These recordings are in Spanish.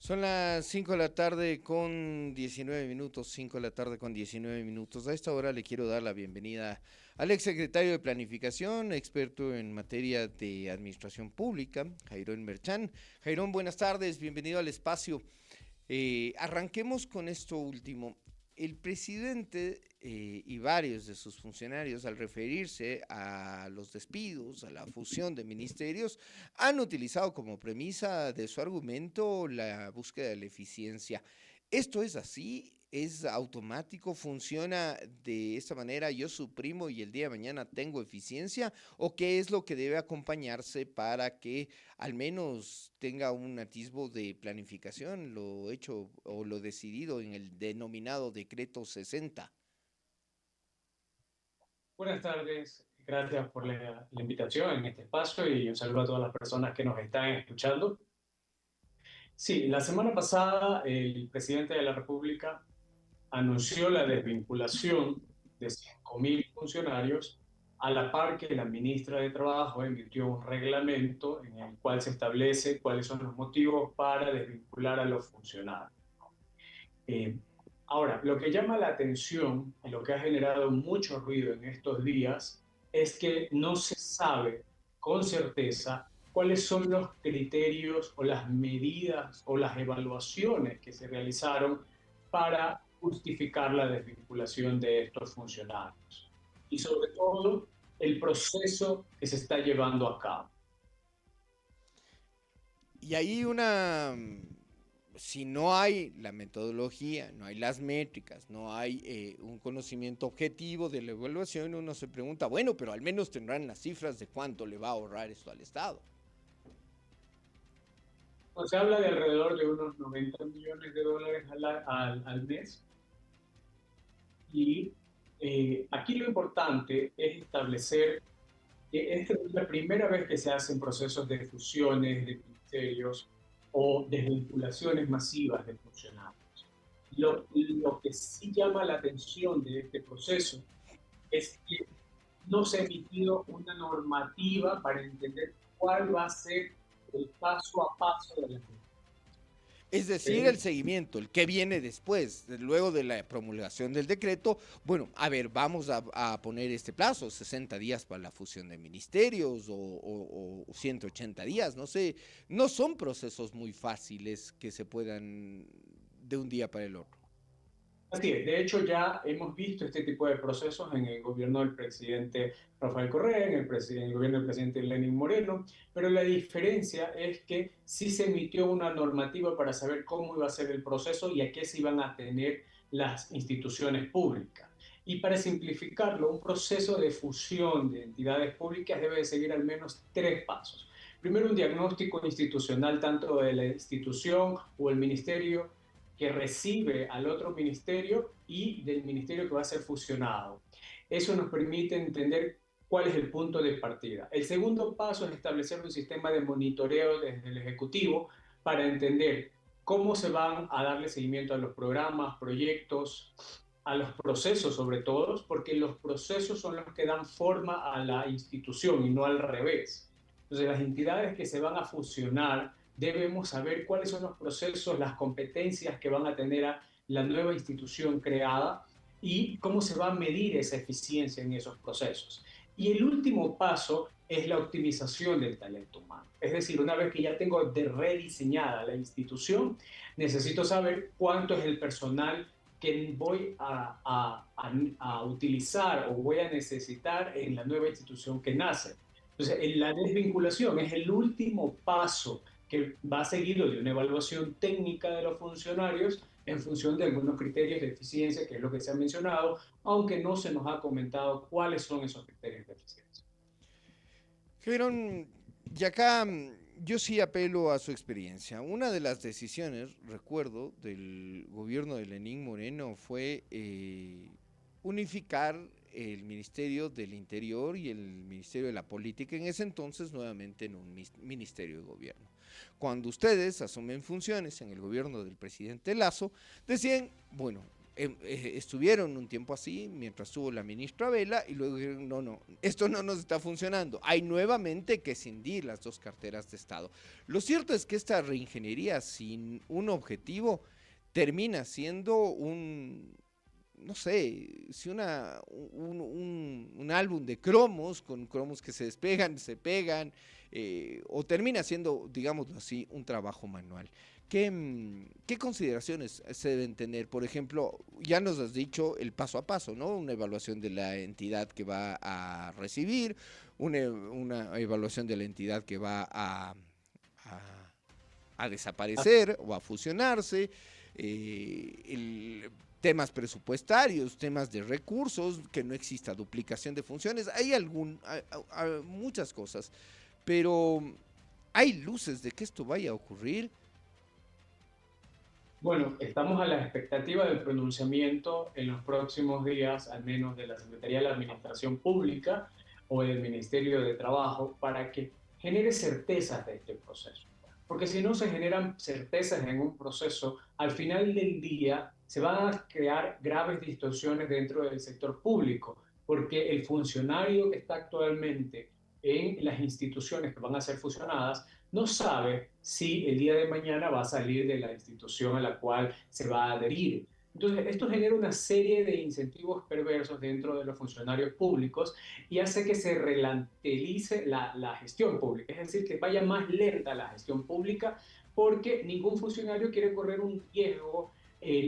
Son las 5 de la tarde con 19 minutos, 5 de la tarde con 19 minutos. A esta hora le quiero dar la bienvenida al exsecretario de Planificación, experto en materia de administración pública, Jairón Merchán. Jairón, buenas tardes, bienvenido al espacio. Arranquemos con esto último. El presidente y varios de sus funcionarios, al referirse a los despidos, a la fusión de ministerios, han utilizado como premisa de su argumento la búsqueda de la eficiencia. ¿Esto es así? ¿Es automático? ¿Funciona de esta manera? ¿Yo suprimo y el día de mañana tengo eficiencia? ¿O qué es lo que debe acompañarse para que al menos tenga un atisbo de planificación, lo hecho o lo decidido en el denominado decreto 60? Buenas tardes, gracias por la invitación en este espacio y un saludo a todas las personas que nos están escuchando. Sí, la semana pasada el presidente de la República anunció la desvinculación de 5.000 funcionarios a la par que la ministra de Trabajo emitió un reglamento en el cual se establece cuáles son los motivos para desvincular a los funcionarios. Eh, Ahora, lo que llama la atención y lo que ha generado mucho ruido en estos días es que no se sabe con certeza cuáles son los criterios o las medidas o las evaluaciones que se realizaron para justificar la desvinculación de estos funcionarios. Y sobre todo, el proceso que se está llevando a cabo. Y ahí si no hay la metodología, no hay las métricas, no hay un conocimiento objetivo de la evaluación, uno se pregunta, bueno, pero al menos tendrán las cifras de cuánto le va a ahorrar esto al Estado. Se habla de alrededor de unos 90 millones de dólares al mes. Y aquí lo importante es establecer que esta es la primera vez que se hacen procesos de fusiones de ministerios o desvinculaciones masivas de funcionarios. Lo que sí llama la atención de este proceso es que no se ha emitido una normativa para entender cuál va a ser el paso a paso de la gente. Es decir, el seguimiento, el que viene después, luego de la promulgación del decreto. Bueno, a ver, vamos a poner este plazo, 60 días para la fusión de ministerios o 180 días, no sé. No son procesos muy fáciles que se puedan de un día para el otro. Así es, de hecho ya hemos visto este tipo de procesos en el gobierno del presidente Rafael Correa, en el gobierno del presidente Lenín Moreno, pero la diferencia es que sí se emitió una normativa para saber cómo iba a ser el proceso y a qué se iban a tener las instituciones públicas. Y para simplificarlo, un proceso de fusión de entidades públicas debe de seguir al menos tres pasos. Primero, un diagnóstico institucional tanto de la institución o el ministerio que recibe al otro ministerio y del ministerio que va a ser fusionado. Eso nos permite entender cuál es el punto de partida. El segundo paso es establecer un sistema de monitoreo desde el Ejecutivo para entender cómo se van a darle seguimiento a los programas, proyectos, a los procesos sobre todo, porque los procesos son los que dan forma a la institución y no al revés. Entonces, las entidades que se van a fusionar debemos saber cuáles son los procesos, las competencias que van a tener a la nueva institución creada y cómo se va a medir esa eficiencia en esos procesos. Y el último paso es la optimización del talento humano. Es decir, una vez que ya tengo rediseñada la institución, necesito saber cuánto es el personal que voy a utilizar o voy a necesitar en la nueva institución que nace. Entonces, la desvinculación es el último paso que va seguido de una evaluación técnica de los funcionarios en función de algunos criterios de eficiencia, que es lo que se ha mencionado, aunque no se nos ha comentado cuáles son esos criterios de eficiencia. Gerón, y acá yo sí apelo a su experiencia. Una de las decisiones, recuerdo, del gobierno de Lenín Moreno fue unificar el Ministerio del Interior y el Ministerio de la Política, en ese entonces nuevamente en un Ministerio de Gobierno. Cuando ustedes asumen funciones en el gobierno del presidente Lazo, decían, bueno, estuvieron un tiempo así mientras estuvo la ministra Vela y luego dijeron, no, esto no nos está funcionando. Hay nuevamente que escindir las dos carteras de Estado. Lo cierto es que esta reingeniería sin un objetivo termina siendo no sé, si un álbum de cromos, con cromos que se despegan, se pegan, o termina siendo, digámoslo así, un trabajo manual. ¿Qué consideraciones se deben tener? Por ejemplo, ya nos has dicho el paso a paso, ¿no? Una evaluación de la entidad que va a recibir, una evaluación de la entidad que va a desaparecer o a fusionarse, temas presupuestarios, temas de recursos, que no exista duplicación de funciones, hay muchas cosas, pero hay luces de que esto vaya a ocurrir. Bueno, estamos a la expectativa del pronunciamiento en los próximos días, al menos de la Secretaría de la Administración Pública o del Ministerio de Trabajo, para que genere certezas de este proceso. Porque si no se generan certezas en un proceso, al final del día se van a crear graves distorsiones dentro del sector público, porque el funcionario que está actualmente en las instituciones que van a ser fusionadas no sabe si el día de mañana va a salir de la institución a la cual se va a adherir. Entonces, esto genera una serie de incentivos perversos dentro de los funcionarios públicos y hace que se relantelice la gestión pública, es decir, que vaya más lenta la gestión pública porque ningún funcionario quiere correr un riesgo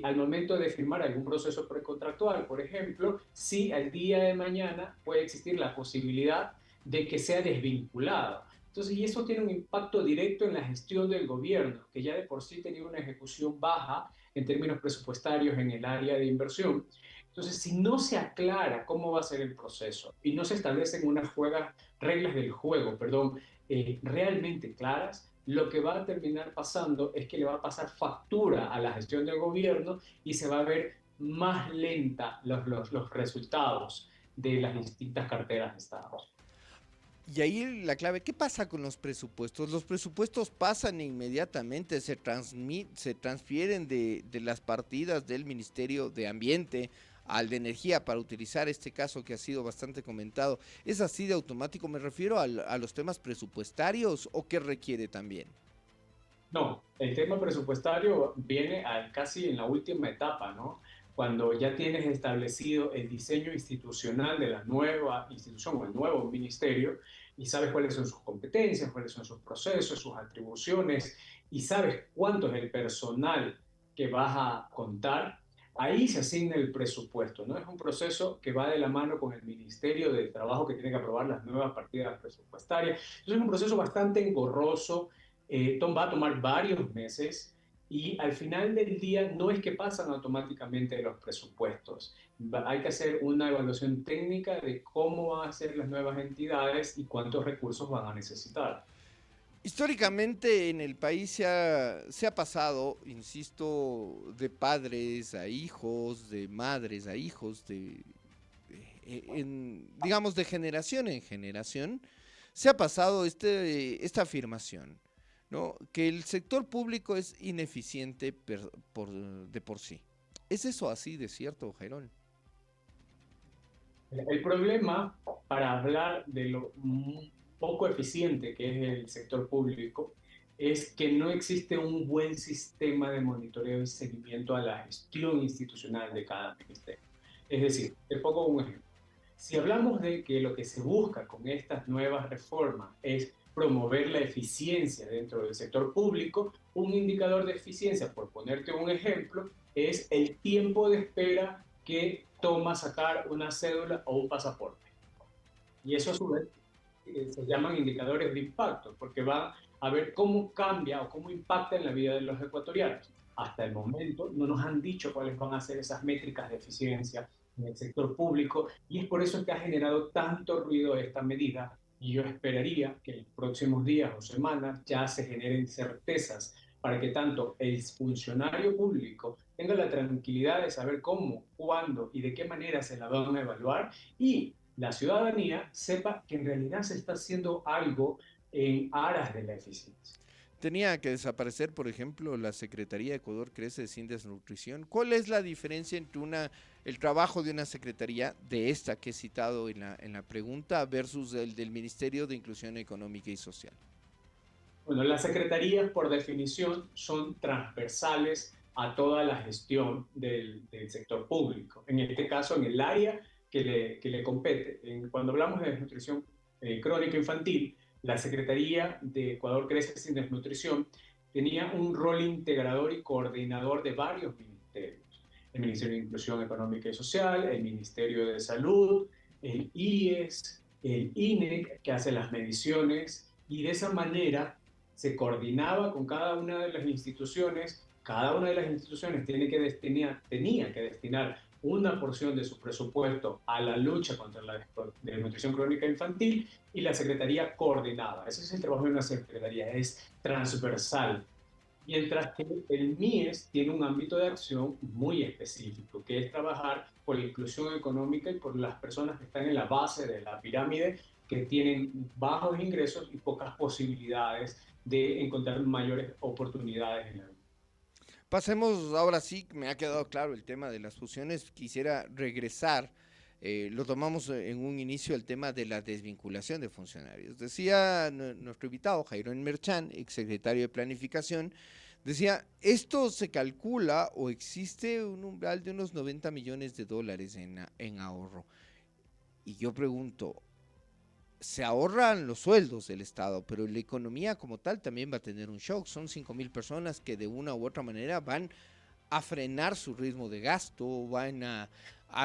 al momento de firmar algún proceso precontractual. Por ejemplo, si al día de mañana puede existir la posibilidad de que sea desvinculado. Entonces, y eso tiene un impacto directo en la gestión del gobierno, que ya de por sí tenía una ejecución baja en términos presupuestarios en el área de inversión. Entonces, si no se aclara cómo va a ser el proceso y no se establecen unas reglas del juego, perdón, realmente claras, lo que va a terminar pasando es que le va a pasar factura a la gestión del gobierno y se va a ver más lenta los resultados de las distintas carteras de Estado. Y ahí la clave, ¿qué pasa con los presupuestos? Los presupuestos pasan inmediatamente, se transfieren de las partidas del Ministerio de Ambiente al de Energía para utilizar este caso que ha sido bastante comentado. ¿Es así de automático? Me refiero a los temas presupuestarios o qué requiere también. No, el tema presupuestario viene casi en la última etapa, ¿no? Cuando ya tienes establecido el diseño institucional de la nueva institución o el nuevo ministerio y sabes cuáles son sus competencias, cuáles son sus procesos, sus atribuciones y sabes cuánto es el personal que vas a contar, ahí se asigna el presupuesto, ¿no? Es un proceso que va de la mano con el Ministerio del Trabajo que tiene que aprobar las nuevas partidas presupuestarias. Entonces es un proceso bastante engorroso, va a tomar varios meses y al final del día no es que pasan automáticamente los presupuestos. Hay que hacer una evaluación técnica de cómo van a ser las nuevas entidades y cuántos recursos van a necesitar. Históricamente en el país se ha pasado, insisto, de padres a hijos, de madres a hijos, digamos de generación en generación, se ha pasado esta afirmación, ¿no? Que el sector público es ineficiente de por sí. ¿Es eso así de cierto, Jairón? El problema, para hablar de lo poco eficiente que es el sector público, es que no existe un buen sistema de monitoreo y seguimiento a la gestión institucional de cada ministerio. Es decir, te pongo un ejemplo. Si hablamos de que lo que se busca con estas nuevas reformas es promover la eficiencia dentro del sector público, un indicador de eficiencia, por ponerte un ejemplo, es el tiempo de espera que toma sacar una cédula o un pasaporte. Y eso a su vez se llaman indicadores de impacto, porque van a ver cómo cambia o cómo impacta en la vida de los ecuatorianos. Hasta el momento no nos han dicho cuáles van a ser esas métricas de eficiencia en el sector público y es por eso que ha generado tanto ruido esta medida y yo esperaría que en los próximos días o semanas ya se generen certezas para que tanto el funcionario público tenga la tranquilidad de saber cómo, cuándo y de qué manera se la van a evaluar y la ciudadanía sepa que en realidad se está haciendo algo en aras de la eficiencia. Tenía que desaparecer, por ejemplo, la Secretaría de Ecuador Crece sin desnutrición. ¿Cuál es la diferencia entre el trabajo de una secretaría de esta que he citado en la pregunta versus el del Ministerio de Inclusión Económica y Social? Bueno, las secretarías, por definición, son transversales a toda la gestión del sector público. En este caso, en el área que le compete. Cuando hablamos de desnutrición crónica infantil, la Secretaría de Ecuador Crece sin Desnutrición tenía un rol integrador y coordinador de varios ministerios. El Ministerio de Inclusión Económica y Social, el Ministerio de Salud, el IES, el INEC, que hace las mediciones, y de esa manera se coordinaba con cada una de las instituciones. Cada una de las instituciones tenía que destinar una porción de su presupuesto a la lucha contra la desnutrición crónica infantil, y la Secretaría coordinaba. Ese es el trabajo de una Secretaría, es transversal. Mientras que el MIES tiene un ámbito de acción muy específico, que es trabajar por la inclusión económica y por las personas que están en la base de la pirámide, que tienen bajos ingresos y pocas posibilidades de encontrar mayores oportunidades en la vida. Pasemos ahora sí, me ha quedado claro el tema de las fusiones. Quisiera regresar, lo tomamos en un inicio, el tema de la desvinculación de funcionarios. Decía nuestro invitado, Jairo Merchán, exsecretario de Planificación, decía, esto se calcula o existe un umbral de unos 90 millones de dólares en ahorro. Y yo pregunto, se ahorran los sueldos del Estado, pero la economía como tal también va a tener un shock. Son 5.000 personas que de una u otra manera van a frenar su ritmo de gasto, van a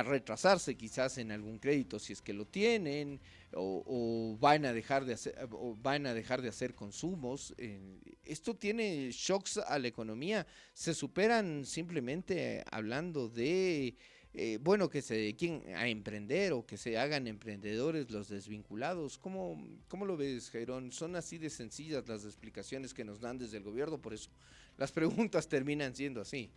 retrasarse quizás en algún crédito si es que lo tienen, o van a dejar de hacer, o van a dejar de hacer consumos. Esto tiene shocks a la economía, se superan simplemente hablando de bueno, que se dediquen a emprender o que se hagan emprendedores los desvinculados. ¿Cómo lo ves, Jairón? Son así de sencillas las explicaciones que nos dan desde el gobierno, por eso las preguntas terminan siendo así.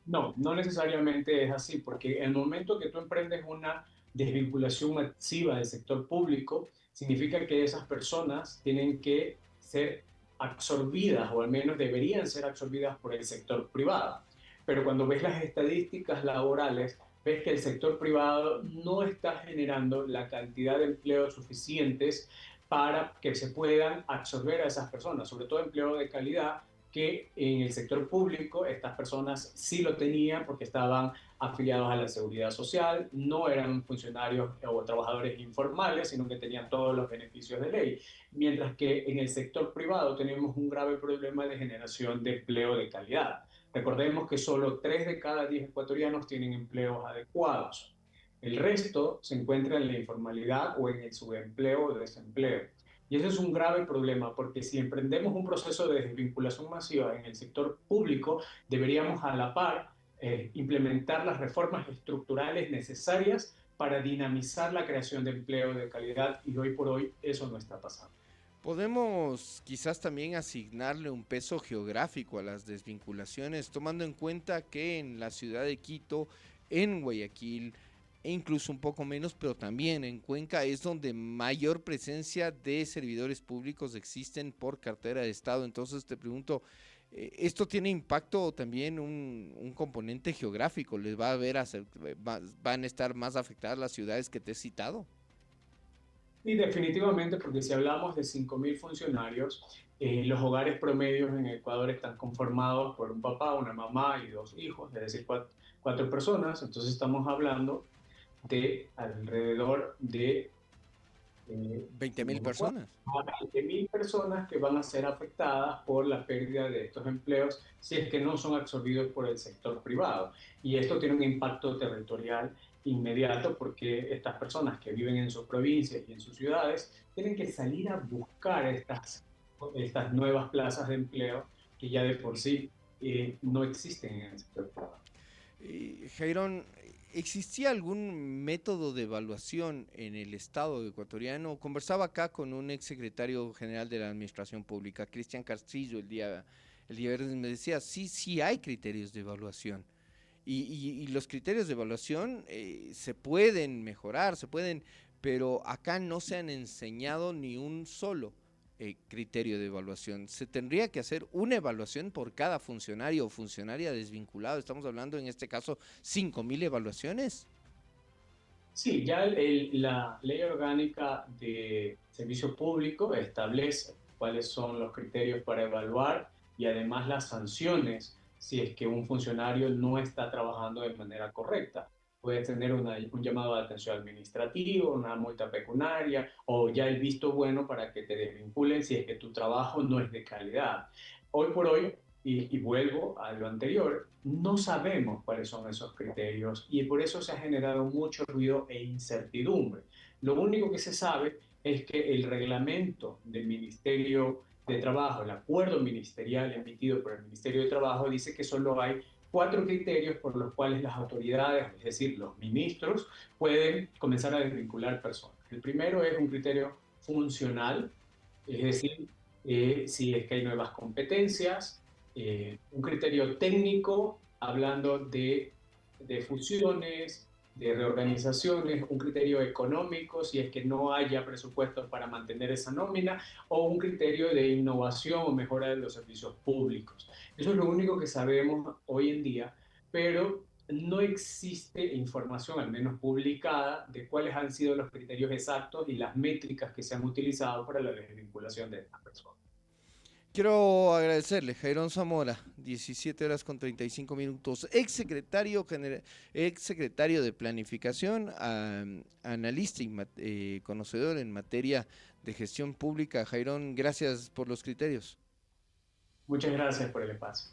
No, no necesariamente es así, porque el momento que tú emprendes una desvinculación masiva del sector público, significa que esas personas tienen que ser absorbidas, o al menos deberían ser absorbidas por el sector privado. Pero cuando ves las estadísticas laborales, ves que el sector privado no está generando la cantidad de empleos suficientes para que se puedan absorber a esas personas, sobre todo empleo de calidad, que en el sector público estas personas sí lo tenían porque estaban afiliados a la seguridad social, no eran funcionarios o trabajadores informales, sino que tenían todos los beneficios de ley. Mientras que en el sector privado tenemos un grave problema de generación de empleo de calidad. Recordemos que solo 3 de cada 10 ecuatorianos tienen empleos adecuados. El resto se encuentra en la informalidad o en el subempleo o desempleo. Y ese es un grave problema, porque si emprendemos un proceso de desvinculación masiva en el sector público, deberíamos a la par implementar las reformas estructurales necesarias para dinamizar la creación de empleo de calidad, y hoy por hoy eso no está pasando. Podemos quizás también asignarle un peso geográfico a las desvinculaciones, tomando en cuenta que en la ciudad de Quito, en Guayaquil, e incluso un poco menos, pero también en Cuenca es donde mayor presencia de servidores públicos existen por cartera de Estado. Entonces te pregunto, ¿esto tiene impacto también un componente geográfico? ¿Les va a ver van a estar más afectadas las ciudades que te he citado? Y definitivamente, porque si hablamos de 5.000 funcionarios, los hogares promedios en Ecuador están conformados por un papá, una mamá y 2 hijos, es decir, cuatro personas. Entonces estamos hablando de alrededor de, ¿20 si no mil me acuerdo, personas? a 20.000 personas que van a ser afectadas por la pérdida de estos empleos si es que no son absorbidos por el sector privado. Y esto tiene un impacto territorial inmediato, porque estas personas que viven en sus provincias y en sus ciudades tienen que salir a buscar estas nuevas plazas de empleo que ya de por sí no existen en el sector privado. Jairón, ¿existía algún método de evaluación en el Estado ecuatoriano? Conversaba acá con un exsecretario general de la Administración Pública, Cristian Castillo, el día viernes me decía, sí, sí hay criterios de evaluación. Y los criterios de evaluación se pueden mejorar, se pueden, pero acá no se han enseñado ni un solo. criterio de evaluación. Se tendría que hacer una evaluación por cada funcionario o funcionaria desvinculado. Estamos hablando en este caso 5.000 evaluaciones. Sí, ya la ley orgánica de servicio público establece cuáles son los criterios para evaluar y además las sanciones si es que un funcionario no está trabajando de manera correcta. Puede tener un llamado de atención administrativo, una multa pecuniaria o ya el visto bueno para que te desvinculen si es que tu trabajo no es de calidad. Hoy por hoy, y vuelvo a lo anterior, no sabemos cuáles son esos criterios y por eso se ha generado mucho ruido e incertidumbre. Lo único que se sabe es que el reglamento del Ministerio de Trabajo, el acuerdo ministerial emitido por el Ministerio de Trabajo, dice que solo hay 4 criterios por los cuales las autoridades, es decir, los ministros, pueden comenzar a desvincular personas. El primero es un criterio funcional, es decir, si es que hay nuevas competencias, un criterio técnico, hablando de fusiones, de reorganizaciones, un criterio económico, si es que no haya presupuestos para mantener esa nómina, o un criterio de innovación o mejora de los servicios públicos. Eso es lo único que sabemos hoy en día, pero no existe información, al menos publicada, de cuáles han sido los criterios exactos y las métricas que se han utilizado para la desvinculación de estas personas. Quiero agradecerle, Jairón Zamora, 17 horas con 35 minutos, ex secretario de Planificación, analista y conocedor en materia de gestión pública. Jairón, gracias por los criterios. Muchas gracias por el espacio.